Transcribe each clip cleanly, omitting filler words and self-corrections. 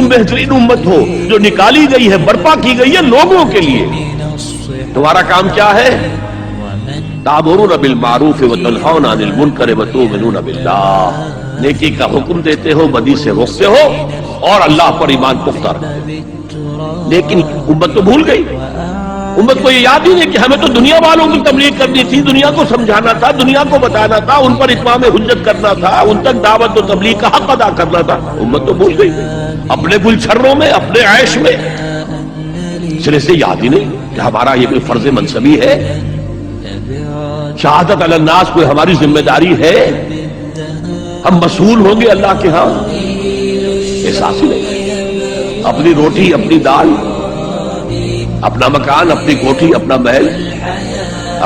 بہترین امت ہو جو نکالی گئی ہے، برپا کی گئی ہے لوگوں کے لیے۔ تمہارا کام کیا ہے؟ تأمرون بالمعروف وتنہون عن المنکر وتؤمنون باللہ، نیکی کا حکم دیتے ہو، بدی سے روکتے ہو، اور اللہ پر ایمان پختہ رکھتے ہو۔ لیکن امت تو بھول گئی، امت کو یہ یاد ہی نہیں کہ ہمیں تو دنیا والوں کی تبلیغ کرنی تھی، دنیا کو سمجھانا تھا، دنیا کو بتانا تھا، ان پر اتمام حجت کرنا تھا، ان تک دعوت و تبلیغ کا حق ادا کرنا تھا۔ امت تو بھول گئی اپنے گلچھروں میں، اپنے عیش میں، سرے سے یاد ہی نہیں کہ ہمارا یہ کوئی فرض منصبی ہے، شہادت علی الناس کوئی ہماری ذمہ داری ہے، ہم مسئول ہوں گے اللہ کے ہاں۔ احساس ہی نہیں، اپنی روٹی، اپنی دال، اپنا مکان، اپنی کوٹھی، اپنا محل،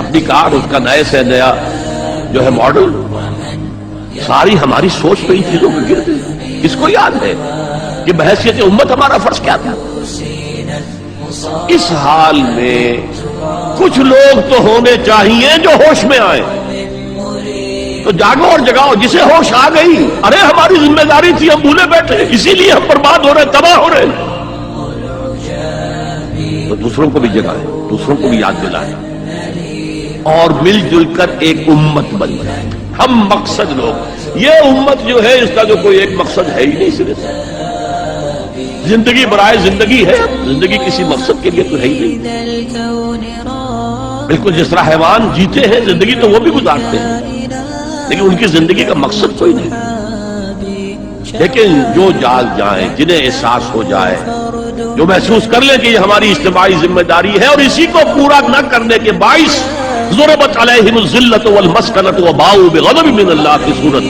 اپنی کار، اس کا نئے سے نیا جو ہے ماڈل، ساری ہماری سوچ پہ ان چیزوں کو گر گئی۔ اس کو یاد ہے کہ بحیثیت امت ہمارا فرض کیا تھا؟ اس حال میں کچھ لوگ تو ہونے چاہیے جو ہوش میں آئے، تو جاگو اور جگاؤ جسے ہوش آ گئی، ارے ہماری ذمہ داری تھی، ہم بھولے بیٹھے، اسی لیے ہم برباد ہو رہے، تباہ ہو رہے۔ تو دوسروں کو بھی جگائیں، دوسروں کو بھی یاد دلائیں، اور مل جل کر ایک امت بن جائے۔ ہم مقصد لوگ، یہ امت جو ہے اس کا جو کوئی ایک مقصد ہے ہی نہیں سرے سے۔ زندگی برائے زندگی ہے، زندگی کسی مقصد کے لیے تو ہے ہی نہیں۔ بالکل جس طرح حیوان جیتے ہیں، زندگی تو وہ بھی گزارتے ہیں، لیکن ان کی زندگی کا مقصد کوئی نہیں۔ لیکن جو جاگ جائیں، جنہیں احساس ہو جائے، جو محسوس کر لیں کہ یہ ہماری اجتماعی ذمہ داری ہے، اور اسی کو پورا نہ کرنے کے باعث ضربت علیہم الذلۃ والمسکنۃ وباؤوا بغضب من اللہ کی صورت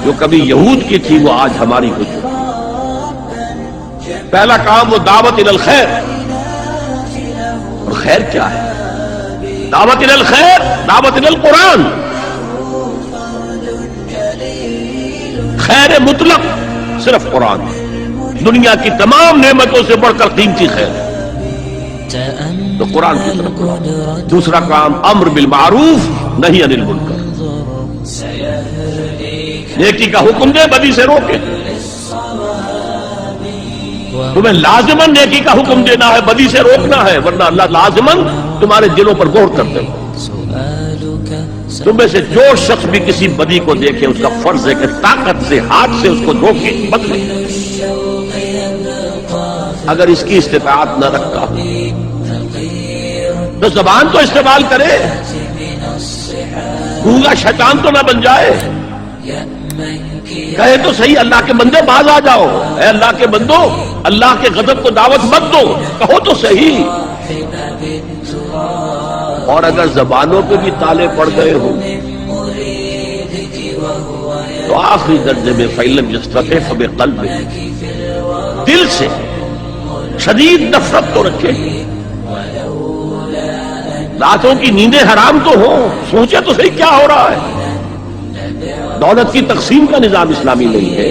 جو کبھی یہود کی تھی وہ آج ہماری ہو چکی۔ پہلا کام وہ دعوت الی الخیر، اور خیر کیا ہے؟ دعوت الی الخیر، دعوت الی القرآن، خیر مطلق صرف قرآن، دنیا کی تمام نعمتوں سے بڑھ کر قیمتی خیر تو قرآن کی طرف۔ دوسرا کام امر بالمعروف نہی عن المنکر، نیکی کا حکم دے، بدی سے روکے۔ تمہیں لازماً نیکی کا حکم دینا ہے، بدی سے روکنا ہے، ورنہ اللہ لازماً تمہارے دلوں پر گور کرتے ہیں۔ تم میں سے جو شخص بھی کسی بدی کو دیکھے اس کا فرض ہے کہ طاقت سے، ہاتھ سے اس کو روکے، بدلے۔ اگر اس کی استطاعت نہ رکھتا تو زبان تو استعمال کرے، گونگا شیطان تو نہ بن جائے، کہے تو صحیح اللہ کے بندے باز آ جاؤ، اے اللہ کے بندو اللہ کے غضب کو دعوت مت دو، کہو تو صحیح۔ اور اگر زبانوں پہ بھی تالے پڑ گئے ہو تو آخری درجے میں فَإِلَّمْ يَسْتَطِعْ فَبِقَلْبِهِ، دل سے شدید نفرت تو رکھے۔ راتوں کی نیندیں حرام تو ہوں، سوچے تو صحیح کیا ہو رہا ہے۔ دولت کی تقسیم کا نظام اسلامی نہیں ہے،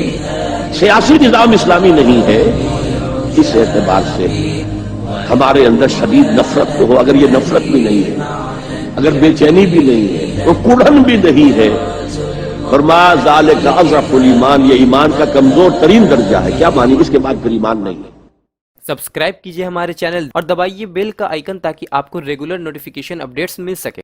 سیاسی نظام اسلامی نہیں ہے۔ اس اعتبار سے ہمارے اندر شدید نفرت تو ہو، اگر یہ نفرت بھی نہیں ہے، اگر بے چینی بھی نہیں ہے، تو کڑھن بھی نہیں ہے۔ فرمایا ذالک اضعف الایمان، یہ ایمان کا کمزور ترین درجہ ہے۔ کیا مانی؟ اس کے بعد پھر ایمان نہیں ہے۔ سبسکرائب کیجئے ہمارے چینل اور دبائیے بیل کا آئیکن تاکہ آپ کو ریگولر نوٹیفیکیشن اپڈیٹس مل سکے۔